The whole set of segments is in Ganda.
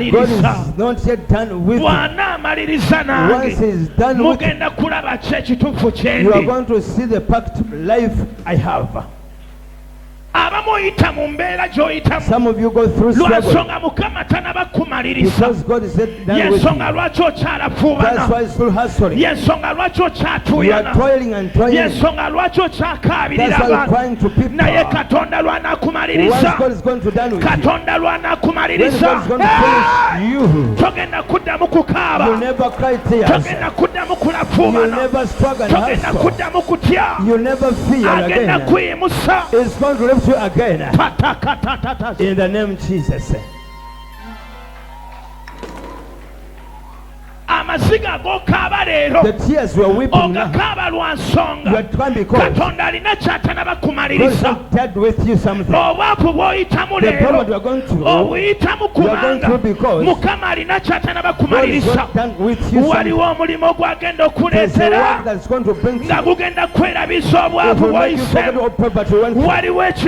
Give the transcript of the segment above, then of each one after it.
is not yet done with you. Once he is done with you, you are going to see the packed life I have. Some of you go through struggles because God is done with you. That's why it's still hustling. You are toiling and toiling. That's why you're crying to people. Once God is going to done with you, when God is going to finish you, you'll never cry tears. You'll never struggle and hustle. You'll never fear again. It's going to lift you again. In the name of Jesus. The tears were weeping now. You are crying because God is not dead with you something. The problem you are going through, you are going through because God is not done with you something. There's a work that's going to bring to you. It will make you forget all poverty you went through.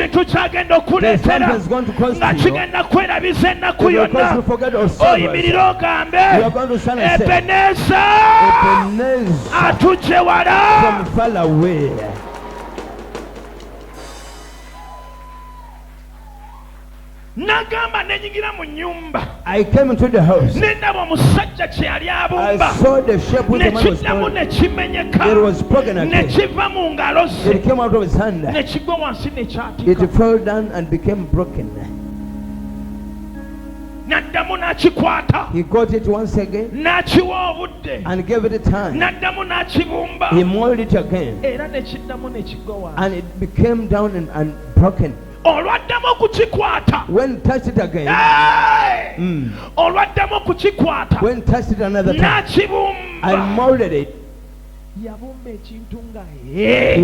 There's something that's going to cause you. It will cause you to forget all sorrows. You are going to stand and say, Ebenezer, atuje wala, from far away. I came into the house. I saw the shape which the man was holding. It was broken again. It came out of his hand. It fell down and became broken. He got it once again and gave it a time. He molded it again and it became down and broken. When touched it again, when touched it another time and molded it, he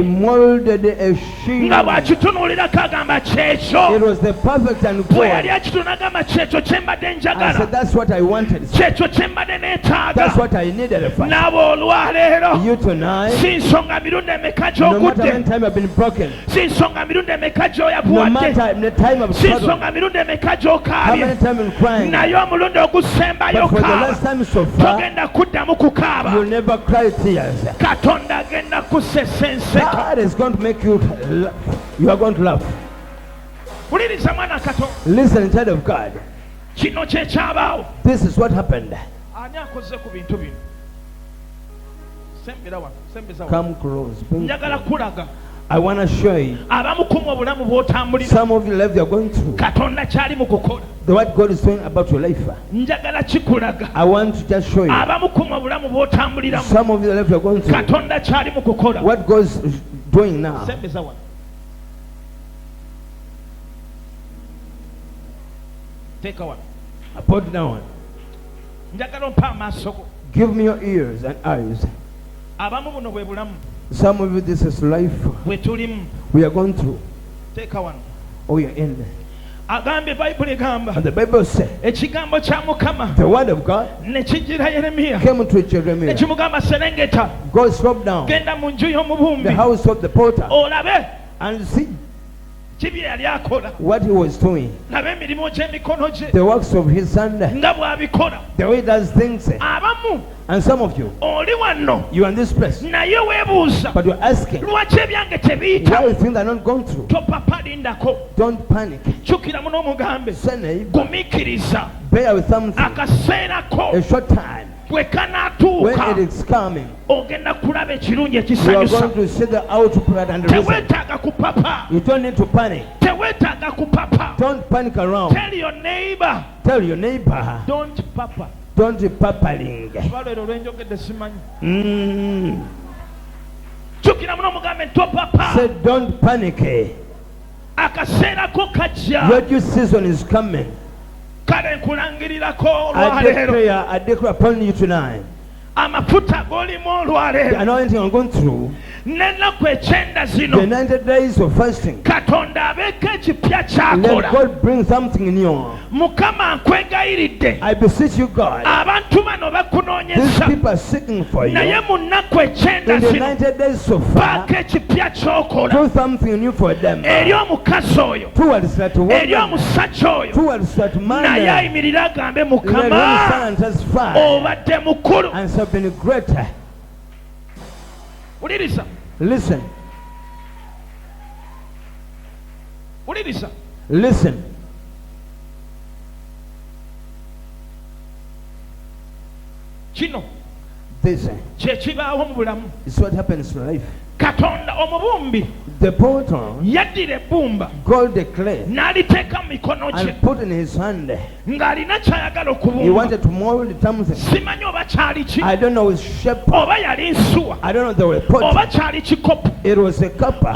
molded a shield. It was the perfect and good. I said, that's what I wanted. That's what I needed. You tonight, no matter when time have been broken, no matter the time of struggle, how many times I've been crying, but for the last time so far, you'll never cry tears. God is going to make you laugh. You are going to laugh. Listen, child of God. This is what happened. Come close. I want to show you. Some of you life you are going through. The what God is doing about your life. I want to just show you. Some of you life you are going through. What God is doing now. Take one. I put down. Give me your ears and eyes. Some of you, this is life we are going through. Take one. Oh, you're in there. And the Bible said the word of God came to Jeremiah. Go slope down the house of the potter and see what he was doing, the works of his hand, the way he does things. And some of you, you are in this place, but you're asking why you think they're not going through. Don't panic. Bear with something. A short time. When it is coming, you are going to see the output and the result. You don't need to panic. Don't panic around. Tell your neighbor. Don't papa. Don't be papaling. Say don't panic. Your due season is coming. I declare upon you tonight. The anointing I'm going through. The 90 days of fasting. Let God bring something in you. I beseech you, God. These people are seeking for you. In the 90 days so far, do something new for them. Towards that woman, towards that man, and testify, and have been greater. Listen. Listen. This is what happens in life. The potter gold the clay and put in his hand. He wanted to mold something. I don't know his shape. I don't know the way pot. It was a copper.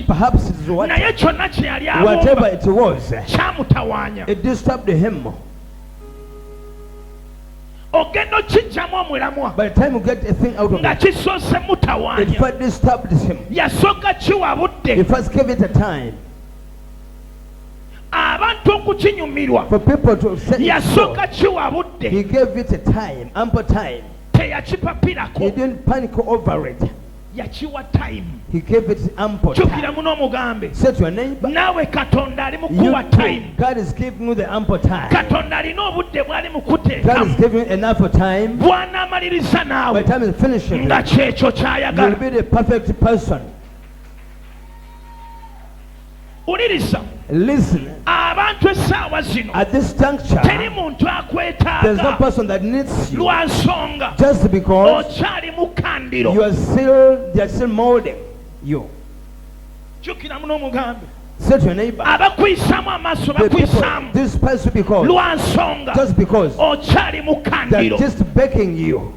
Perhaps it was whatever it was. It disturbed him. By the time you get a thing out of it, it first disturbed him. He first gave it a time. For people to say so, he gave it a time, ample time. He didn't panic over it. He gave it ample time. Say to your neighbor, God is giving you the ample time. God is giving you enough time. By the time it's finishing, you'll be the perfect person. Listen. At this juncture, there's no person that needs you just because they are still molding you. Say to your neighbor, this person just because they're just begging you.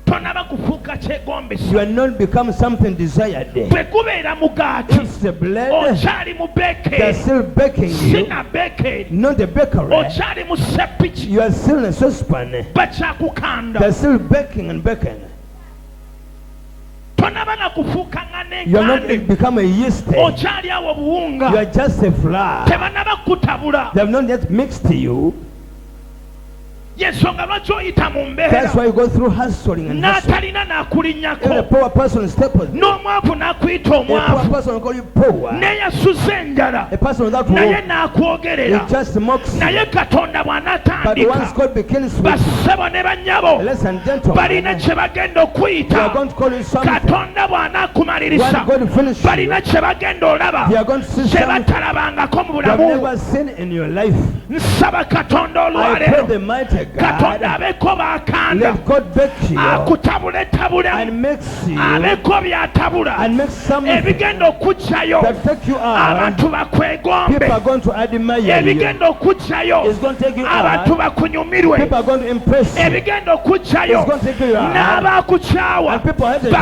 You are not become something desired. It's the blood. They're still baking you. Not the bakery. You are still in a saucepan. They're still baking and baking. You are not become a yeast. You are just a flour. They have not yet mixed to you. That's why you go through hustling and hustling. If a poor person steps on you, a poor person will call you poor. A person without work, it just mocks you. But once God begins with you, ladies and gentlemen, they are going to call you something. Once God finishes you, they are going to see something you have never seen in your life. I pray the mighty God, let God bake you and mix you and make something that take you out. People are going to admire you. It's going to take you out. People are going to impress you. It's going to take you out. And people hate you. They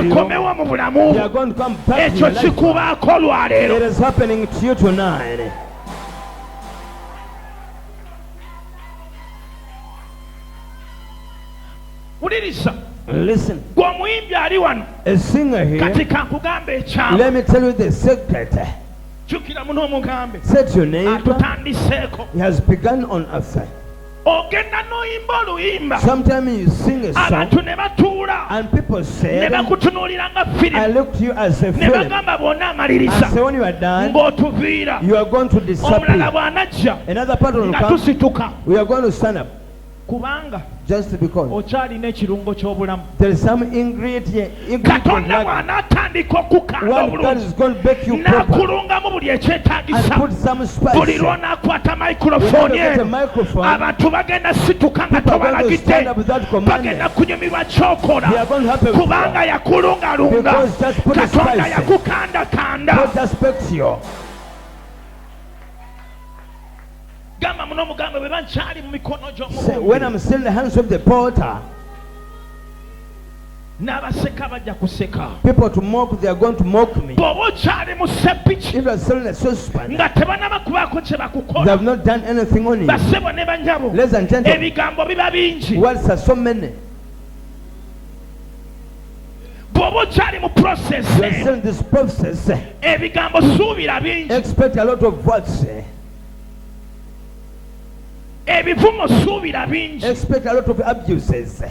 are going to come back to your life. It is happening to you tonight. Listen, a singer here, let me tell you the secret. Say to your neighbor, he has begun on earth. Sometimes you sing a song and people say, I look to you as a film. And say when you are done, you are going to disappear. Another part will come, we are going to stand up. Just because there is some ingredient one that is going to make you proper and put some spice. People are going to stand up without commanding. They are going to have a because just put a spice. God just speaks to you. Say, when I'm still in the hands of the potter, people to mock, they are going to mock me. If you are still in a saucepan, they have not done anything on you. Ladies and gentlemen, words are so many. You are still in this process. Expect a lot of words. ebivumo suubira bingi. Expect a lot of abuses.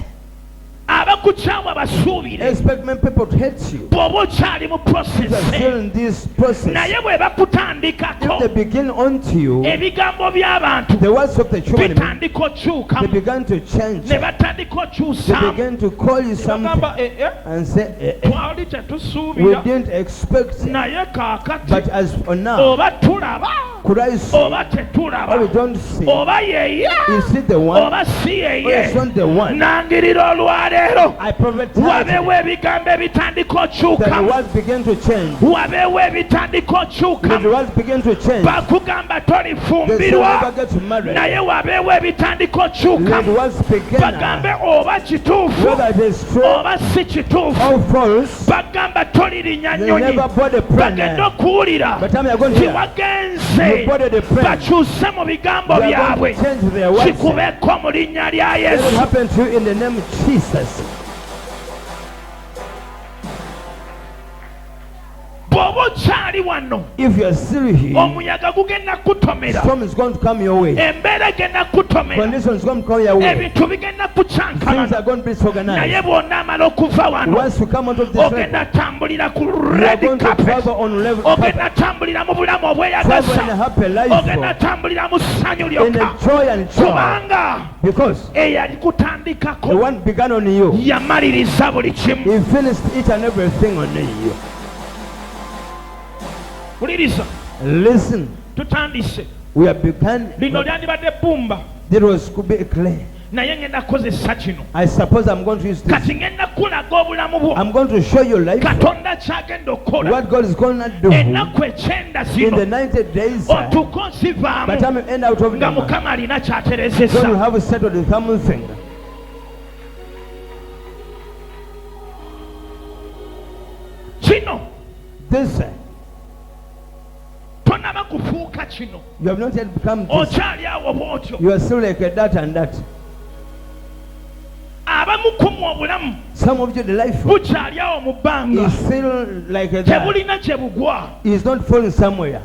Abakukyawa basuubire. Expect many people to hate you. Bw'oba okyali mu process. Still in this process. Naye bwe bakutandikako. If they begin onto you, ebigambo by'abantu the words of the children, bitandika okyukamu. they began to change. Ne batandika okyusa. They began to call you something and say, we didn't expect it. Naye kaakati. But as for now, oba tulaba. could I see? Oba tetulaba. Or we don't see. Oba yeye. Is it the one? Oba si Or yeye. is not the one? Nangirira olwaleero. I prophesy wabeewo ebigambo ebitandika that the okyukamu. words begin to change. Wabeewo ebitandika That the okyukamu. words begin to change. Bakugamba They say tolifumbirwa. never get married. Naye wabeewo ebitandika Let the okyukamu. words begin. Bagambe oba kituufu Whether it is true oba si kituufu. or false, Bagamba tolirinya they nnyonyi. never bought a Bagenda plan. okuwulira. By the time you're going to hear, Tiwagenze. you bought a plan. Bakyuse mu bigambo They are byabwe. going to change their words. Kikubeko mu linnya lya Let it Yesu. happen to you in the name of Jesus. Bw'oba okyali wano. If you are still here, Omuyaga gugenda kutomera. storm is going to come your way. Embeera egenda kutomera. Conditions going to come your way. Ebintu bigenda Things kucankalana. are going to be disorganized. Naye bw'onaamala okuva wano. Once you come out of this level, Ogenda tambulira ku you are red going to carpet. travel on level Ogenda tambulira mu bulamu travel in a obweyagasa. happy life, Ogenda tambulira mu ssanyu in a lyokka. joy and joy, Kubanga because eyali the kutandikako one began on you, yamaliriza buli kimu. he finished each and everything on you. Wuliriza, Listen, tutandise. we have begun. Lino lyandibadde bbumba. There was could be clay. Naye ngenda kukozesa kino. I suppose I'm going to use this. Kati ngenda kulaga obulamu bwo. I'm going to show you life, Katonda kyagenda okukola. what God is going to do in Ennaku ekyenda the zino 90 days. otuuka By onsivaamu the time you end out of nga them, God Mukama alina will kyaterezesa. have settled the something. Kino This, tonaba kufuuka kino. you have not yet become this. Okyali awo bw'otyo. You are still like a that and that. Abamu ku mu obulamu Some of you, the life bukyali awo mu bbanga. is still like a that. Tebulina gye bugwa. It's not falling somewhere.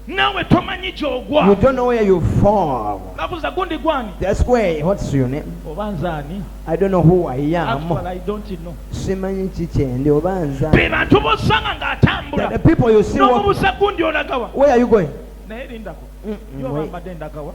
Naawe tomanyi You gy'ogwa. don't know where you fall. Nabuuza gundi gwani? That's where. What's your name? Oba nzaani? I don't know who I am. Actually, I don't know. Simanyi kikyendi obanza. Be bantu b'osanga ng'atambula. The people you see walk, N'omubuuza gundi olagawa. where are you going? Naye lindako. Mm-mm, Yo wait. bambadde ndagawa.